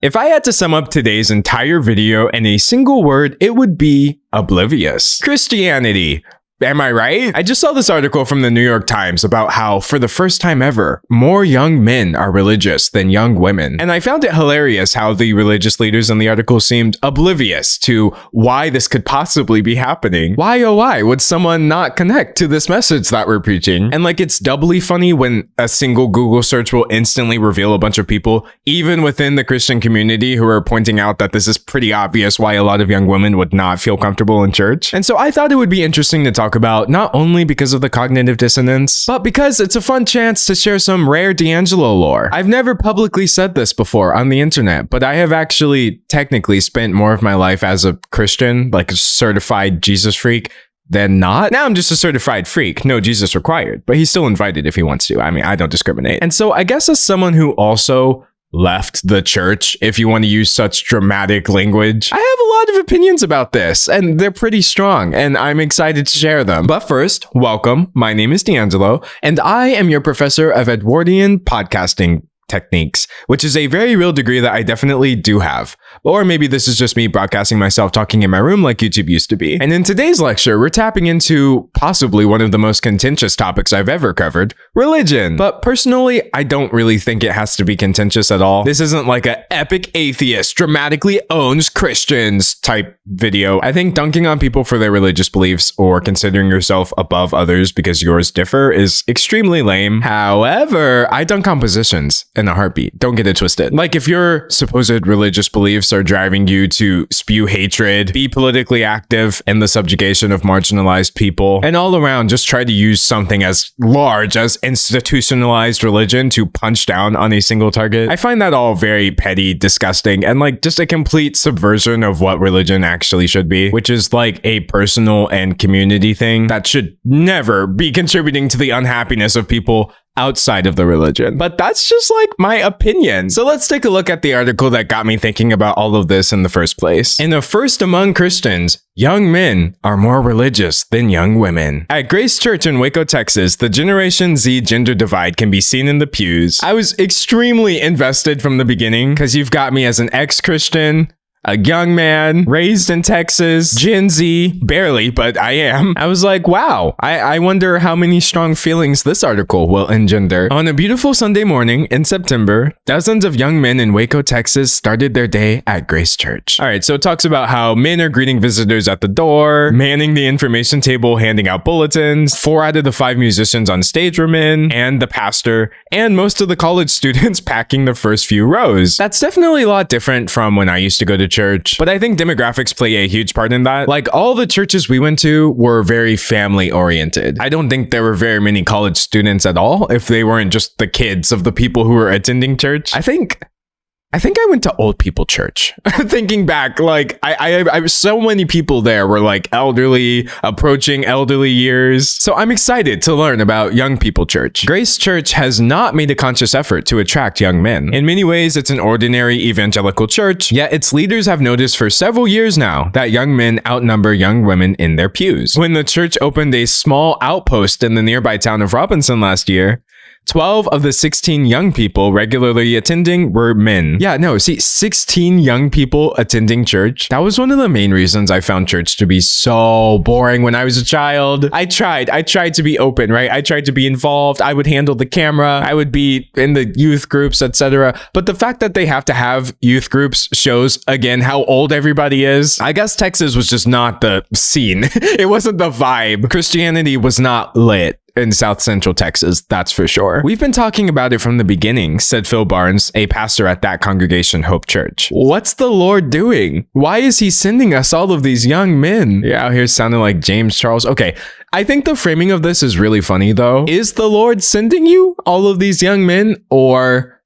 If I had to sum up today's entire video in a single word, it would be oblivious. Christianity. Am I right? I just saw this article from the New York Times about how, for the first time ever, more young men are religious than young women. And I found it hilarious how the religious leaders in the article seemed oblivious to why this could possibly be happening. Why, oh why, would someone not connect to this message that we're preaching? And like, it's doubly funny when a single Google search will instantly reveal a bunch of people, even within the Christian community, who are pointing out that this is pretty obvious why a lot of young women would not feel comfortable in church. And so I thought it would be interesting to talk about, not only because of the cognitive dissonance, but because it's a fun chance to share some rare D'Angelo lore. I've never publicly said this before on the internet, but I have actually technically spent more of my life as a Christian, like a certified Jesus freak, than not. Now I'm just a certified freak, no Jesus required, but he's still invited if he wants to. I mean, I don't discriminate. And so I guess as someone who also left the church, if you want to use such dramatic language, I have a lot of opinions about this, and they're pretty strong, and I'm excited to share them. But first, welcome. My name is D'Angelo, and I am your professor of Edwardian podcasting techniques, which is a very real degree that I definitely do have. Or maybe this is just me broadcasting myself talking in my room like YouTube used to be. And in today's lecture, we're tapping into possibly one of the most contentious topics I've ever covered, religion. But personally, I don't really think it has to be contentious at all. This isn't like an epic atheist dramatically owns Christians type video. I think dunking on people for their religious beliefs or considering yourself above others because yours differ is extremely lame. However, I dunk on positions in a heartbeat. Don't get it twisted. Like, if your supposed religious beliefs are driving you to spew hatred, be politically active in the subjugation of marginalized people, and all around just try to use something as large as institutionalized religion to punch down on a single target, I find that all very petty, disgusting, and like just a complete subversion of what religion actually should be, which is like a personal and community thing that should never be contributing to the unhappiness of people outside of the religion. But that's just like my opinion. So let's take a look at the article that got me thinking about all of this in the first place. In a first among Christians, young men are more religious than young women. At Grace Church in Waco, Texas, the Generation Z gender divide can be seen in the pews. I was extremely invested from the beginning because you've got me as an ex-Christian, a young man, raised in Texas, Gen Z, barely, but I am. I was like, wow, I wonder how many strong feelings this article will engender. On a beautiful Sunday morning in September, dozens of young men in Waco, Texas started their day at Grace Church. All right, so it talks about how men are greeting visitors at the door, manning the information table, handing out bulletins. 4 out of the 5 musicians on stage were men, and the pastor, and most of the college students packing the first few rows. That's definitely a lot different from when I used to go to church, but I think demographics play a huge part in that. Like, all the churches we went to were very family oriented. I don't think there were very many college students at all if they weren't just the kids of the people who were attending church. I think I went to old people church. Thinking back, like I so many people there were like elderly, approaching elderly years. So I'm excited to learn about young people church. Grace Church has not made a conscious effort to attract young men. In many ways, it's an ordinary evangelical church, yet its leaders have noticed for several years now that young men outnumber young women in their pews. When the church opened a small outpost in the nearby town of Robinson last year, 12 of the 16 young people regularly attending were men. Yeah, no, see, 16 young people attending church. That was one of the main reasons I found church to be so boring when I was a child. I tried to be open, right? I tried to be involved. I would handle the camera. I would be in the youth groups, etc. But the fact that they have to have youth groups shows, again, how old everybody is. I guess Texas was just not the scene. It wasn't the vibe. Christianity was not lit in South Central Texas, that's for sure. We've been talking about it from the beginning, said Phil Barnes, a pastor at that congregation, Hope Church. What's the Lord doing? Why is he sending us all of these young men? You're out here sounding like James Charles. Okay, I think the framing of this is really funny though. Is the Lord sending you all of these young men, or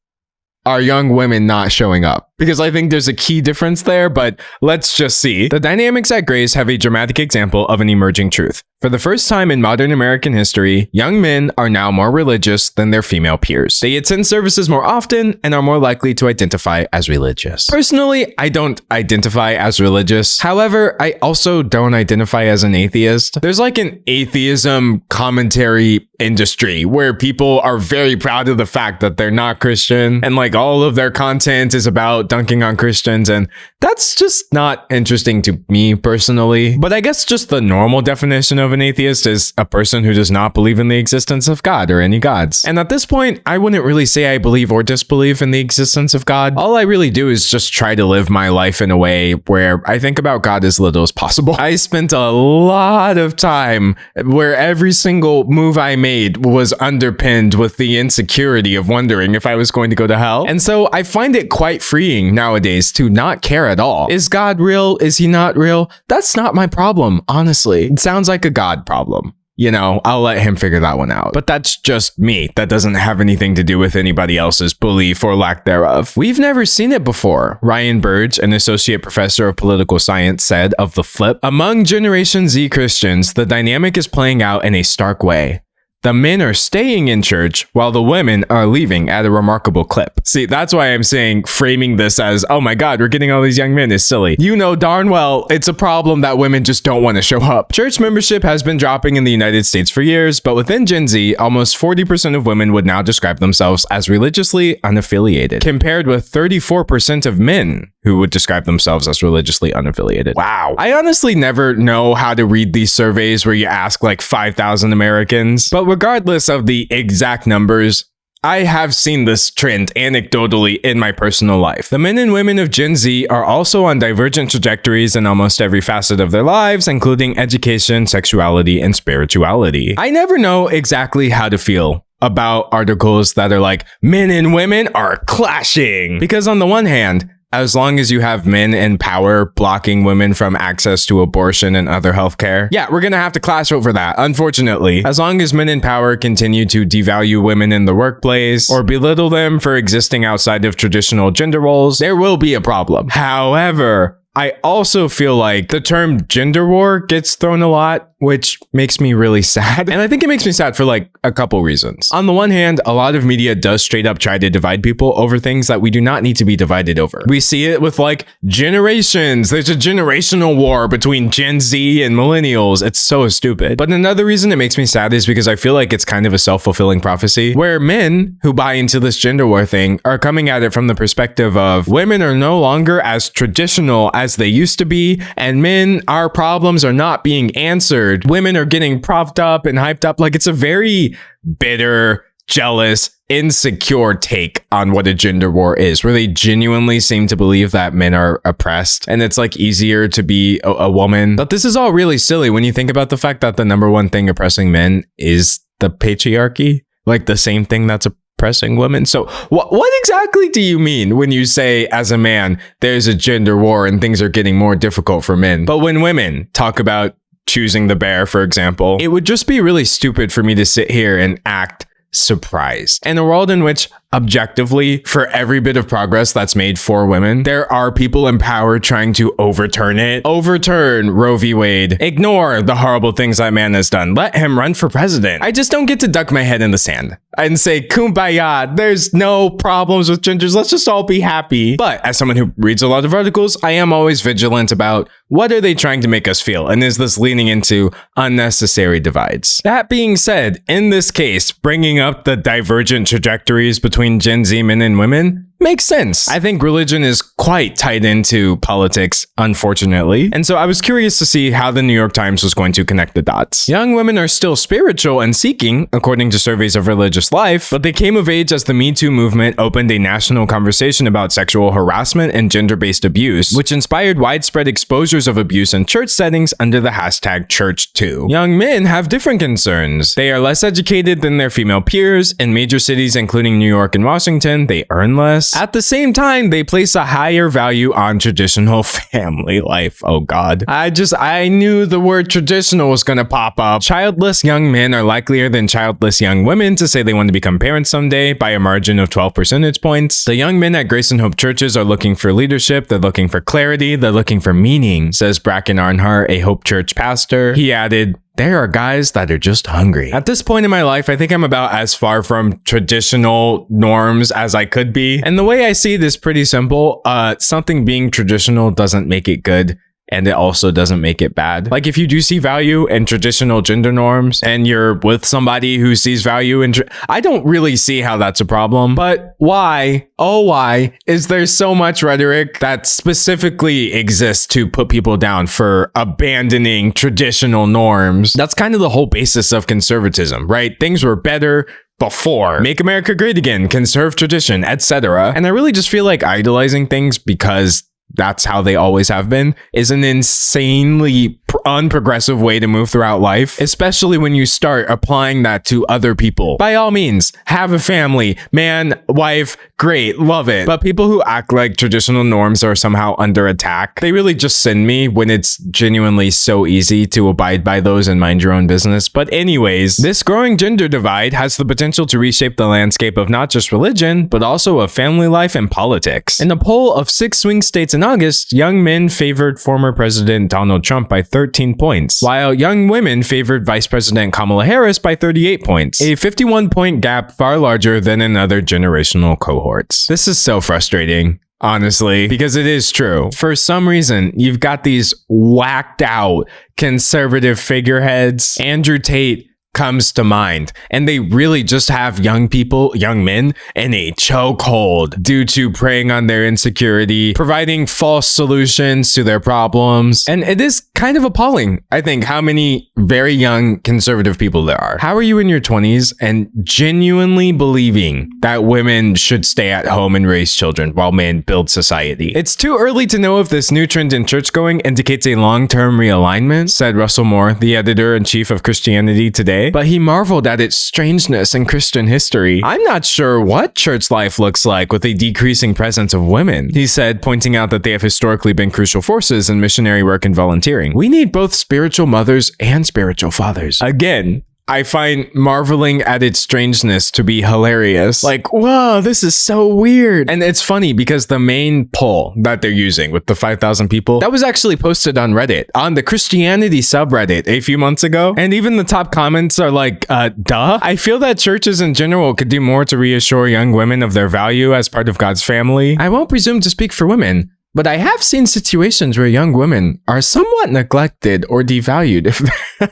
are young women not showing up? Because I think there's a key difference there, but let's just see. The dynamics at Grace have a dramatic example of an emerging truth. For the first time in modern American history, young men are now more religious than their female peers. They attend services more often and are more likely to identify as religious. Personally, I don't identify as religious. However, I also don't identify as an atheist. There's like an atheism commentary industry where people are very proud of the fact that they're not Christian, and like all of their content is about dunking on Christians, and that's just not interesting to me personally. But I guess just the normal definition of an atheist is a person who does not believe in the existence of God or any gods. And at this point, I wouldn't really say I believe or disbelieve in the existence of God. All I really do is just try to live my life in a way where I think about God as little as possible. I spent a lot of time where every single move I made was underpinned with the insecurity of wondering if I was going to go to hell. And so I find it quite freeing nowadays to not care at all. Is God real? Is he not real? That's not my problem, honestly. It sounds like a God problem. You know, I'll let him figure that one out. But that's just me. That doesn't have anything to do with anybody else's belief or lack thereof. We've never seen it before. Ryan Burge, an associate professor of political science, said of the flip, among Generation Z Christians, the dynamic is playing out in a stark way. The men are staying in church while the women are leaving at a remarkable clip. See, that's why I'm saying framing this as, oh my God, we're getting all these young men is silly. You know darn well it's a problem that women just don't want to show up. Church membership has been dropping in the United States for years, but within Gen Z, almost 40% of women would now describe themselves as religiously unaffiliated, compared with 34% of men who would describe themselves as religiously unaffiliated. Wow. I honestly never know how to read these surveys where you ask like 5,000 Americans, but regardless of the exact numbers, I have seen this trend anecdotally in my personal life. The men and women of Gen Z are also on divergent trajectories in almost every facet of their lives, including education, sexuality, and spirituality. I never know exactly how to feel about articles that are like, men and women are clashing. Because on the one hand, as long as you have men in power blocking women from access to abortion and other healthcare, yeah, we're gonna have to clash over that, unfortunately. As long as men in power continue to devalue women in the workplace or belittle them for existing outside of traditional gender roles, there will be a problem. However, I also feel like the term gender war gets thrown a lot, which makes me really sad. And I think it makes me sad for like a couple reasons. On the one hand, a lot of media does straight up try to divide people over things that we do not need to be divided over. We see it with like generations. There's a generational war between Gen Z and millennials. It's so stupid. But another reason it makes me sad is because I feel like it's kind of a self-fulfilling prophecy where men who buy into this gender war thing are coming at it from the perspective of women are no longer as traditional as they used to be, and men, our problems are not being answered. Women are getting propped up and hyped up. Like, it's a very bitter, jealous, insecure take on what a gender war is, where they genuinely seem to believe that men are oppressed and it's like easier to be a woman. But this is all really silly when you think about the fact that the number one thing oppressing men is the patriarchy, like the same thing that's oppressing women. So what exactly do you mean when you say, as a man, there's a gender war and things are getting more difficult for men? But when women talk about choosing the bear, for example, it would just be really stupid for me to sit here and act surprised. In a world in which, objectively, for every bit of progress that's made for women, there are people in power trying to overturn it. Overturn Roe v. Wade. Ignore the horrible things that man has done. Let him run for president. I just don't get to duck my head in the sand and say, kumbaya, there's no problems with genders. Let's just all be happy. But as someone who reads a lot of articles, I am always vigilant about what are they trying to make us feel? And is this leaning into unnecessary divides? That being said, in this case, bringing up the divergent trajectories between Gen Z men and women makes sense. I think religion is quite tied into politics, unfortunately. And so I was curious to see how the New York Times was going to connect the dots. Young women are still spiritual and seeking, according to surveys of religious life, but they came of age as the Me Too movement opened a national conversation about sexual harassment and gender-based abuse, which inspired widespread exposures of abuse in church settings under the hashtag #ChurchToo. Young men have different concerns. They are less educated than their female peers. In major cities, including New York and Washington, they earn less. At the same time, they place a higher value on traditional family life. Oh God. I knew the word traditional was gonna pop up. Childless young men are likelier than childless young women to say they want to become parents someday by a margin of 12 percentage points. The young men at Grace and Hope churches are looking for leadership. They're looking for clarity. They're looking for meaning, says Bracken Arnhart, a Hope Church pastor. He added, there are guys that are just hungry. At this point in my life, I think I'm about as far from traditional norms as I could be. And the way I see it is pretty simple. Something being traditional doesn't make it good. and it also doesn't make it bad. Like if you do see value in traditional gender norms and you're with somebody who sees value in, I don't really see how that's a problem. But why, oh why, is there so much rhetoric that specifically exists to put people down for abandoning traditional norms? That's kind of the whole basis of conservatism, right? Things were better before. Make America great again, conserve tradition, etc. And I really just feel like idolizing things because that's how they always have been is an insanely unprogressive way to move throughout life, especially when you start applying that to other people. By all means, have a family, man, wife, great, love it. But people who act like traditional norms are somehow under attack, they really just send me when it's genuinely so easy to abide by those and mind your own business. But anyways, this growing gender divide has the potential to reshape the landscape of not just religion, but also of family life and politics. In a poll of 6 swing states in August, young men favored former President Donald Trump by 13 points, while young women favored Vice President Kamala Harris by 38 points, a 51-point gap far larger than in other generational cohorts. This is so frustrating, honestly, because it is true. For some reason, you've got these whacked out conservative figureheads. Andrew Tate comes to mind, and they really just have young people, young men, in a chokehold due to preying on their insecurity, providing false solutions to their problems. And it is kind of appalling, I think, how many very young conservative people there are. How are you in your 20s and genuinely believing that women should stay at home and raise children while men build society? It's too early to know if this new trend in church-going indicates a long-term realignment, said Russell Moore, the editor-in-chief of Christianity Today. But he marveled at its strangeness in Christian history. I'm not sure what church life looks like with a decreasing presence of women, he said, pointing out that they have historically been crucial forces in missionary work and volunteering. We need both spiritual mothers and spiritual fathers. Again, I find marveling at its strangeness to be hilarious. Like, whoa, this is so weird. And it's funny because the main poll that they're using with the 5,000 people, that was actually posted on Reddit, on the Christianity subreddit a few months ago. And even the top comments are like, duh. I feel that churches in general could do more to reassure young women of their value as part of God's family. I won't presume to speak for women, but I have seen situations where young women are somewhat neglected or devalued.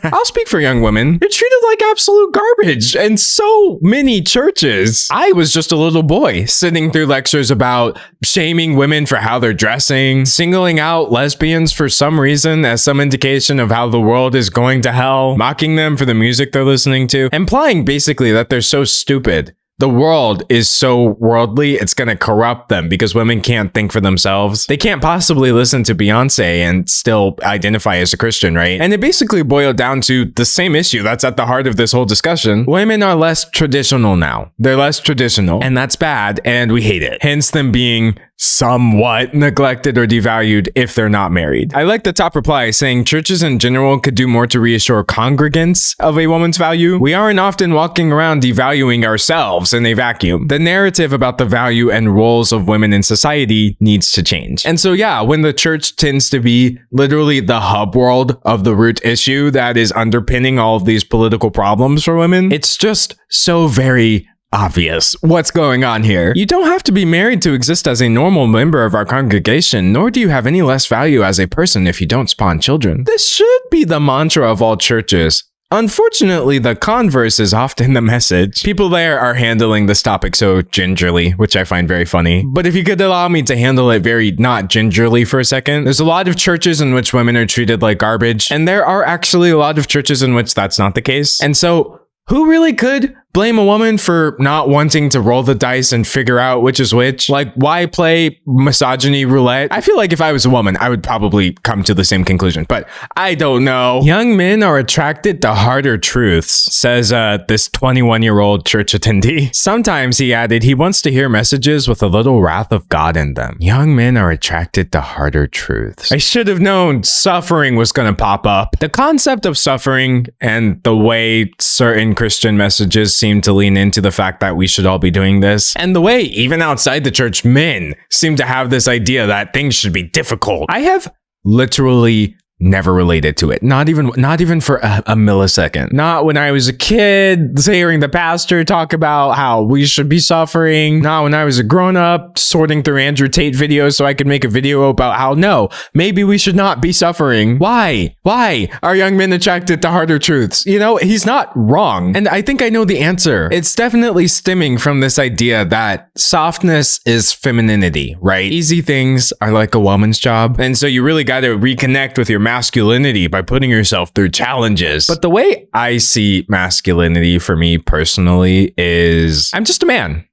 I'll speak for young women. They're treated like absolute garbage in so many churches. I was just a little boy sitting through lectures about shaming women for how they're dressing, singling out lesbians for some reason as some indication of how the world is going to hell, mocking them for the music they're listening to, implying basically that they're so stupid. The world is so worldly, it's gonna corrupt them because women can't think for themselves. They can't possibly listen to Beyonce and still identify as a Christian, right? And it basically boiled down to the same issue that's at the heart of this whole discussion. Women are less traditional now. They're less traditional, and that's bad, and we hate it. Hence them being somewhat neglected or devalued if they're not married. I like the top reply saying churches in general could do more to reassure congregants of a woman's value. We aren't often walking around devaluing ourselves in a vacuum. The narrative about the value and roles of women in society needs to change. And so yeah, when the church tends to be literally the hub world of the root issue that is underpinning all of these political problems for women, it's just so very obvious what's going on here. You don't have to be married to exist as a normal member of our congregation, nor do you have any less value as a person if you don't spawn children. This should be the mantra of all churches. Unfortunately, the converse is often the message. People there are handling this topic so gingerly, which I find very funny. But if you could allow me to handle it very not gingerly for a second, there's a lot of churches in which women are treated like garbage, and there are actually a lot of churches in which that's not the case. And so, who really could blame a woman for not wanting to roll the dice and figure out which is which? Like, why play misogyny roulette? I feel like if I was a woman, I would probably come to the same conclusion, but I don't know. Young men are attracted to harder truths, says this 21-year-old church attendee. Sometimes, he added, he wants to hear messages with a little wrath of God in them. Young men are attracted to harder truths. I should have known suffering was going to pop up. The concept of suffering and the way certain Christian messages seem to lean into the fact that we should all be doing this, and the way even outside the church men seem to have this idea that things should be difficult. I have literally never related to it. Not even for a millisecond. Not when I was a kid, hearing the pastor talk about how we should be suffering. Not when I was a grown-up, sorting through Andrew Tate videos so I could make a video about how, no, maybe we should not be suffering. Why? Why are young men attracted to harder truths? You know, he's not wrong. And I think I know the answer. It's definitely stemming from this idea that softness is femininity, right? Easy things are like a woman's job. And so you really got to reconnect with your masculinity by putting yourself through challenges. But the way I see masculinity for me personally is I'm just a man.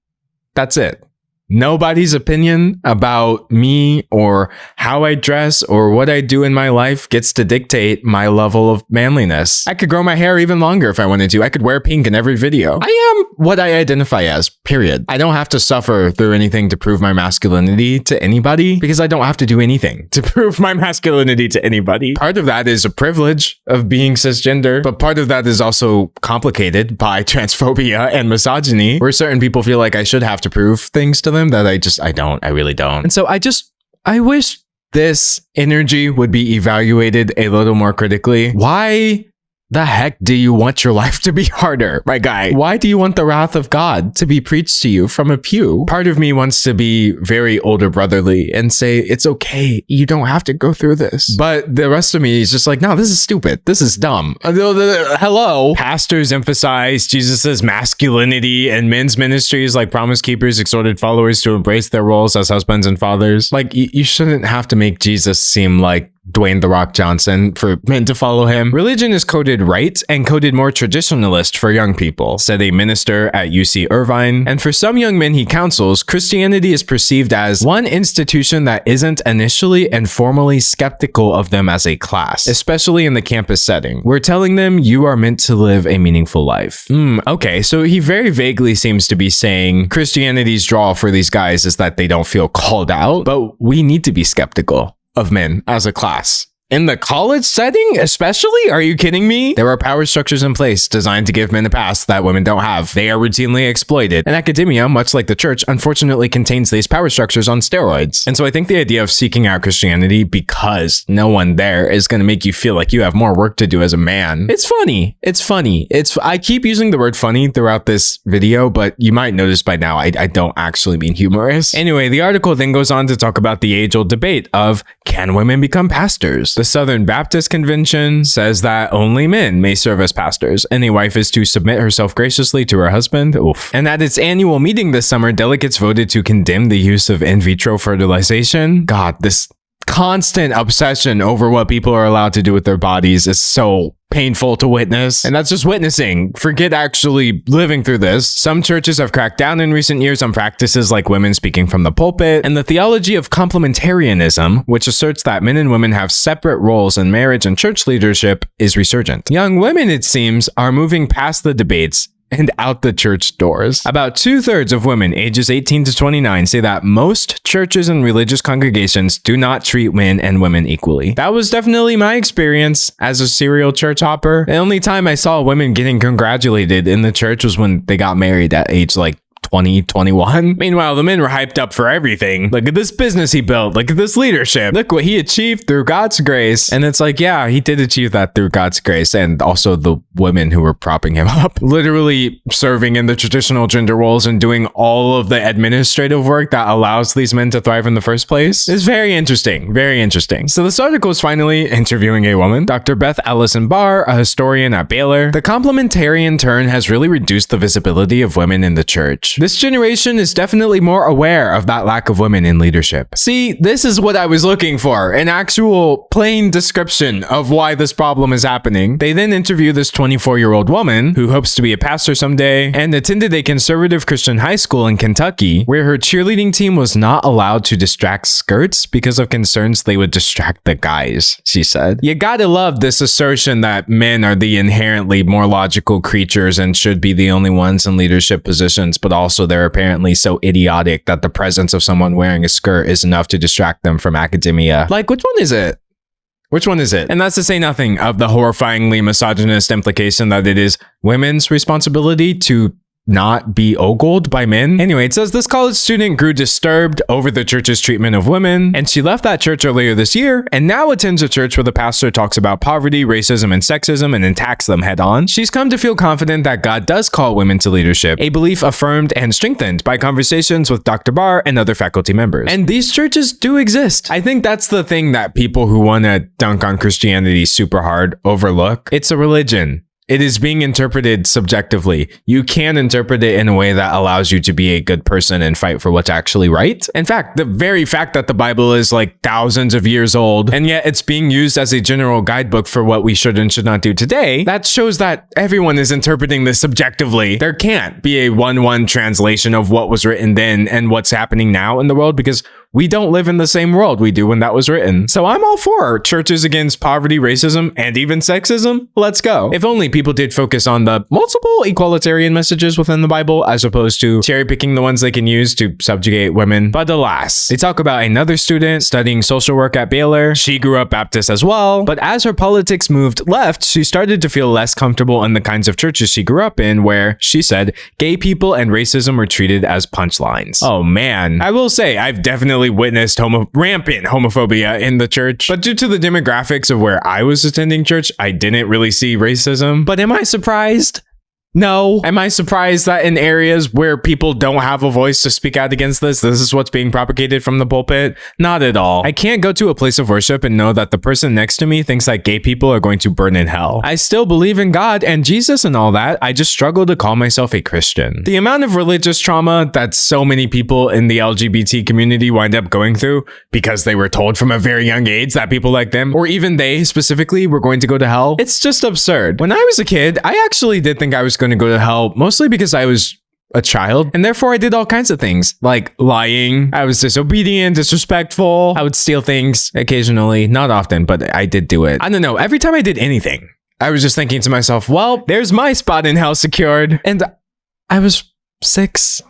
That's it. Nobody's opinion about me or how I dress or what I do in my life gets to dictate my level of manliness. I could grow my hair even longer if I wanted to. I could wear pink in every video. I am what I identify as, period. I don't have to suffer through anything to prove my masculinity to anybody because I don't have to do anything to prove my masculinity to anybody. Part of that is a privilege of being cisgender, but part of that is also complicated by transphobia and misogyny, where certain people feel like I should have to prove things to them that I really don't. And so I wish this energy would be evaluated a little more critically. Why the heck do you want your life to be harder, my guy? Why do you want the wrath of God to be preached to you from a pew? Part of me wants to be very older brotherly and say, it's okay. You don't have to go through this. But the rest of me is just like, no, this is stupid. This is dumb. Hello. Pastors emphasize Jesus's masculinity, and men's ministries like Promise Keepers exhorted followers to embrace their roles as husbands and fathers. Like, you shouldn't have to make Jesus seem like Dwayne "The Rock" Johnson for men to follow him. Religion is coded right and coded more traditionalist for young people, said a minister at UC Irvine. And for some young men he counsels, Christianity is perceived as one institution that isn't initially and formally skeptical of them as a class, especially in the campus setting. We're telling them you are meant to live a meaningful life. Okay, so he very vaguely seems to be saying Christianity's draw for these guys is that they don't feel called out, but we need to be skeptical of men as a class. In the college setting, especially? Are you kidding me? There are power structures in place designed to give men a pass that women don't have. They are routinely exploited. And academia, much like the church, unfortunately contains these power structures on steroids. And so I think the idea of seeking out Christianity because no one there is going to make you feel like you have more work to do as a man. It's funny. It's funny. I keep using the word funny throughout this video, but you might notice by now I don't actually mean humorous. Anyway, the article then goes on to talk about the age-old debate of, can women become pastors? The Southern Baptist Convention says that only men may serve as pastors, and a wife is to submit herself graciously to her husband. Oof. And at its annual meeting this summer, delegates voted to condemn the use of in vitro fertilization. God, this constant obsession over what people are allowed to do with their bodies is so painful to witness. And that's just witnessing. Forget actually living through this. Some churches have cracked down in recent years on practices like women speaking from the pulpit, and the theology of complementarianism, which asserts that men and women have separate roles in marriage and church leadership, is resurgent. Young women, it seems, are moving past the debates and out the church doors. About 2/3 of women ages 18 to 29 say that most churches and religious congregations do not treat men and women equally. That was definitely my experience as a serial church hopper. The only time I saw women getting congratulated in the church was when they got married at age like 20, 21. Meanwhile, the men were hyped up for everything. Look at this business he built. Look at this leadership. Look what he achieved through God's grace. And it's like, yeah, he did achieve that through God's grace. And also the women who were propping him up, literally serving in the traditional gender roles and doing all of the administrative work that allows these men to thrive in the first place. It's very interesting. Very interesting. So this article is finally interviewing a woman, Dr. Beth Allison Barr, a historian at Baylor. The complementarian turn has really reduced the visibility of women in the church. This generation is definitely more aware of that lack of women in leadership. See, this is what I was looking for, an actual plain description of why this problem is happening. They then interview this 24-year-old woman who hopes to be a pastor someday and attended a conservative Christian high school in Kentucky where her cheerleading team was not allowed to distract skirts because of concerns they would distract the guys, she said. You gotta love this assertion that men are the inherently more logical creatures and should be the only ones in leadership positions, but also they're apparently so idiotic that the presence of someone wearing a skirt is enough to distract them from academia. Like, which one is it? Which one is it? And that's to say nothing of the horrifyingly misogynist implication that it is women's responsibility to not be ogled by men. Anyway, it says this college student grew disturbed over the church's treatment of women, and she left that church earlier this year and now attends a church where the pastor talks about poverty, racism, and sexism and attacks them head on. She's come to feel confident that God does call women to leadership, a belief affirmed and strengthened by conversations with Dr. Barr and other faculty members. And these churches do exist. I think that's the thing that people who want to dunk on Christianity super hard overlook. It's a religion. It is being interpreted subjectively. You can interpret it in a way that allows you to be a good person and fight for what's actually right. In fact, the very fact that the Bible is like thousands of years old, and yet it's being used as a general guidebook for what we should and should not do today, that shows that everyone is interpreting this subjectively. There can't be a 1-1 translation of what was written then and what's happening now in the world, because we don't live in the same world we do when that was written. So I'm all for churches against poverty, racism, and even sexism. Let's go. If only people did focus on the multiple egalitarian messages within the Bible as opposed to cherry picking the ones they can use to subjugate women. But alas, they talk about another student studying social work at Baylor. She grew up Baptist as well, but as her politics moved left, she started to feel less comfortable in the kinds of churches she grew up in where, she said, gay people and racism were treated as punchlines. Oh man. I will say, I've definitely witnessed rampant homophobia in the church, but due to the demographics of where I was attending church, I didn't really see racism. But am I surprised? No. Am I surprised that in areas where people don't have a voice to speak out against this is what's being propagated from the pulpit? Not at all. I can't go to a place of worship and know that the person next to me thinks that gay people are going to burn in hell. I still believe in God and Jesus and all that. I just struggle to call myself a Christian. The amount of religious trauma that so many people in the LGBT community wind up going through because they were told from a very young age that people like them, or even they specifically, were going to go to hell, it's just absurd. When I was a kid, I actually did think I was going to go to hell, mostly because I was a child, and therefore I did all kinds of things, like lying. I was disobedient, disrespectful. I would steal things occasionally, not often, but I did do it. I don't know, every time I did anything, I was just thinking to myself, well, there's my spot in hell secured. And I was 6.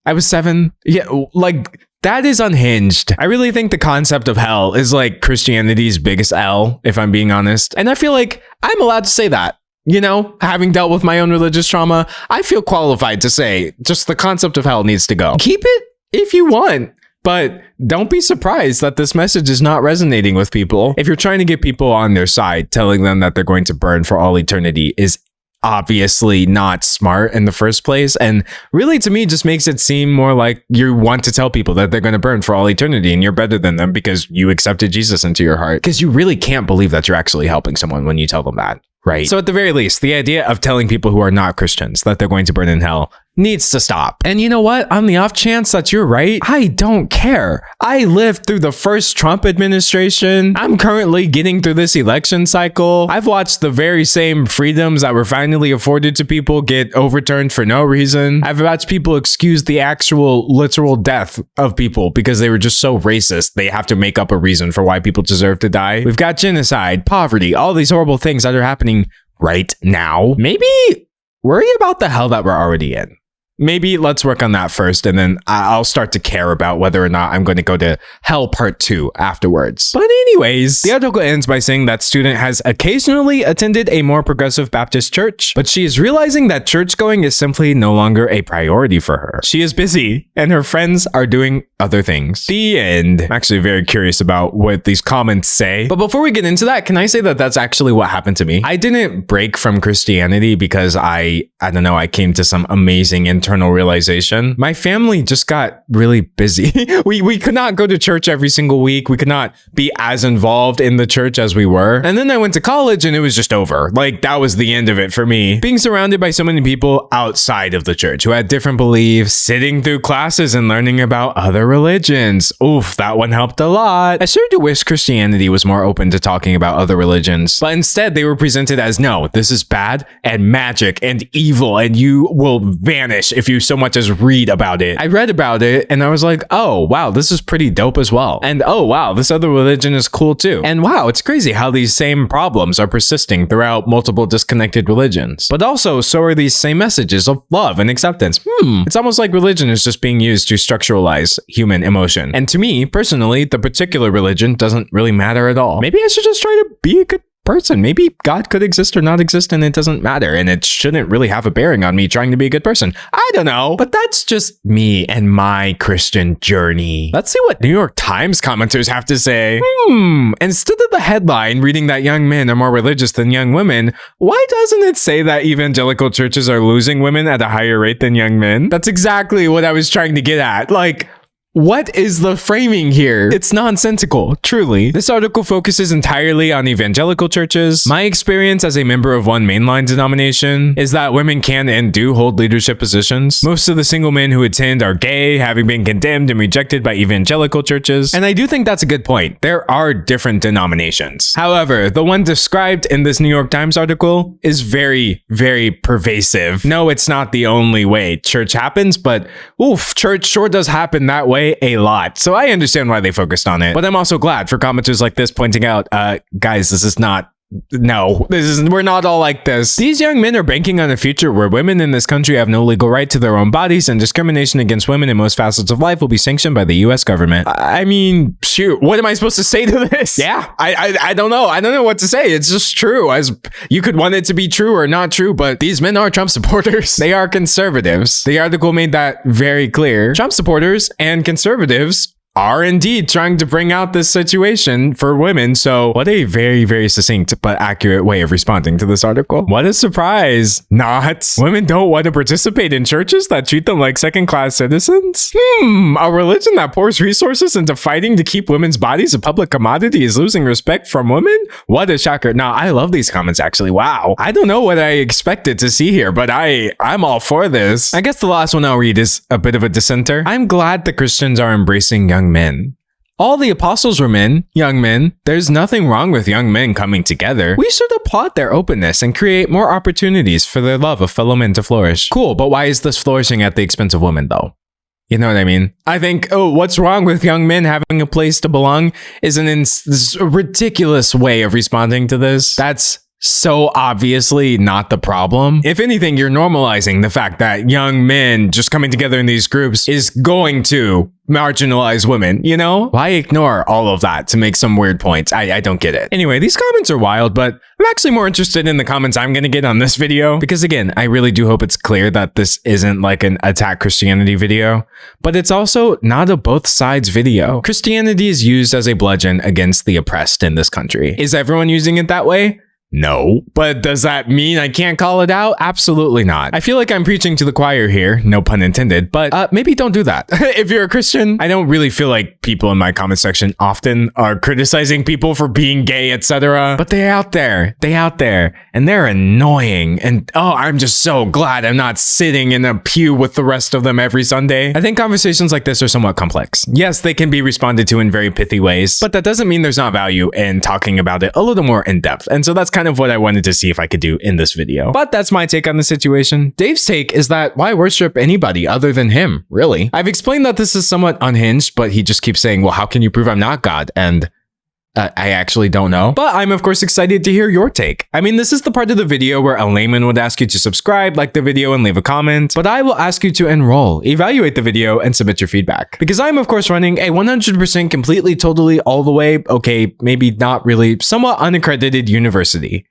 I was 7. Yeah, like, that is unhinged. I really think the concept of hell is like Christianity's biggest L, if I'm being honest. And I feel like I'm allowed to say that. You know, having dealt with my own religious trauma, I feel qualified to say just the concept of hell needs to go. Keep it if you want, but don't be surprised that this message is not resonating with people. If you're trying to get people on their side, telling them that they're going to burn for all eternity is obviously not smart in the first place, and really to me just makes it seem more like you want to tell people that they're going to burn for all eternity and you're better than them because you accepted Jesus into your heart, because you really can't believe that you're actually helping someone when you tell them that, right? So at the very least, the idea of telling people who are not Christians that they're going to burn in hell needs to stop. And you know what? On the off chance that you're right, I don't care. I lived through the first Trump administration. I'm currently getting through this election cycle. I've watched the very same freedoms that were finally afforded to people get overturned for no reason. I've watched people excuse the actual literal death of people because they were just so racist. They have to make up a reason for why people deserve to die. We've got genocide, poverty, all these horrible things that are happening right now. Maybe worry about the hell that we're already in. Maybe let's work on that first, and then I'll start to care about whether or not I'm going to go to hell part 2 afterwards. But anyways, the article ends by saying that student has occasionally attended a more progressive Baptist church, but she is realizing that church going is simply no longer a priority for her. She is busy, and her friends are doing other things. The end. I'm actually very curious about what these comments say. But before we get into that, can I say that that's actually what happened to me? I didn't break from Christianity because I don't know, I came to some amazing internal realization. My family just got really busy. We could not go to church every single week. We could not be as involved in the church as we were. And then I went to college and it was just over. Like, that was the end of it for me. Being surrounded by so many people outside of the church who had different beliefs, sitting through classes and learning about other religions. Oof, that one helped a lot. I sure do wish Christianity was more open to talking about other religions, but instead they were presented as, no, this is bad and magic and evil and you will vanish if you so much as read about it. I read about it and I was like, oh wow, this is pretty dope as well. And oh wow, this other religion is cool too. And wow, it's crazy how these same problems are persisting throughout multiple disconnected religions. But also, so are these same messages of love and acceptance. It's almost like religion is just being used to structuralize human emotion. And to me, personally, the particular religion doesn't really matter at all. Maybe I should just try to be a good person. Maybe God could exist or not exist and it doesn't matter. And it shouldn't really have a bearing on me trying to be a good person. I don't know. But that's just me and my Christian journey. Let's see what New York Times commenters have to say. Instead of the headline reading that young men are more religious than young women, why doesn't it say that evangelical churches are losing women at a higher rate than young men? That's exactly what I was trying to get at. Like, what is the framing here? It's nonsensical, truly. This article focuses entirely on evangelical churches. My experience as a member of one mainline denomination is that women can and do hold leadership positions. Most of the single men who attend are gay, having been condemned and rejected by evangelical churches. And I do think that's a good point. There are different denominations. However, the one described in this New York Times article is very, very pervasive. No, it's not the only way church happens, but oof, church sure does happen that way a lot. So I understand why they focused on it. But I'm also glad for commenters like this pointing out, guys, this is not we're not all like this. These young men are banking on a future where women in this country have no legal right to their own bodies, and discrimination against women in most facets of life will be sanctioned by the US government. I mean, shoot, what am I supposed to say to this? Yeah, I don't know. I don't know what to say. It's just true. As you could want it to be true or not true, but these men are Trump supporters. They are conservatives. The article made that very clear. Trump supporters and conservatives are indeed trying to bring out this situation for women. So what a very, very succinct but accurate way of responding to this article. What a surprise. Not. Women don't want to participate in churches that treat them like second-class citizens? A religion that pours resources into fighting to keep women's bodies a public commodity is losing respect from women? What a shocker. Now, I love these comments, actually. Wow. I don't know what I expected to see here, but I'm all for this. I guess the last one I'll read is a bit of a dissenter. I'm glad the Christians are embracing young men. All the apostles were men, young men. There's nothing wrong with young men coming together. We should applaud their openness and create more opportunities for their love of fellow men to flourish. Cool, but why is this flourishing at the expense of women, though? You know what I mean? I think, what's wrong with young men having a place to belong is this ridiculous way of responding to this. That's so obviously not the problem. If anything, you're normalizing the fact that young men just coming together in these groups is going to marginalize women, you know? Why ignore all of that to make some weird points? I don't get it. Anyway, these comments are wild, but I'm actually more interested in the comments I'm gonna get on this video because again, I really do hope it's clear that this isn't like an attack Christianity video, but it's also not a both sides video. Christianity is used as a bludgeon against the oppressed in this country. Is everyone using it that way? No. But does that mean I can't call it out? Absolutely not. I feel like I'm preaching to the choir here, no pun intended, but maybe don't do that. If you're a Christian, I don't really feel like people in my comment section often are criticizing people for being gay, etc. But they're out there, and they're annoying. And I'm just so glad I'm not sitting in a pew with the rest of them every Sunday. I think conversations like this are somewhat complex. Yes, they can be responded to in very pithy ways, but that doesn't mean there's not value in talking about it a little more in depth. And so that's kind of what I wanted to see if I could do in this video. But that's my take on the situation. Dave's take is that why worship anybody other than him, really? I've explained that this is somewhat unhinged, but he just keeps saying, well, how can you prove I'm not God? And I actually don't know. But I'm of course excited to hear your take. I mean, this is the part of the video where a layman would ask you to subscribe, like the video, and leave a comment. But I will ask you to enroll, evaluate the video, and submit your feedback. Because I'm of course running a 100% completely, totally, all the way, okay, maybe not really, somewhat unaccredited university.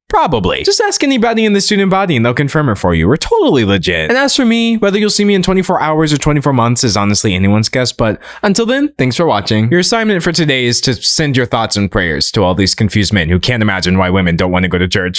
Probably. Just ask anybody in the student body and they'll confirm it for you. We're totally legit. And as for me, whether you'll see me in 24 hours or 24 months is honestly anyone's guess, but until then, thanks for watching. Your assignment for today is to send your thoughts and prayers to all these confused men who can't imagine why women don't want to go to church.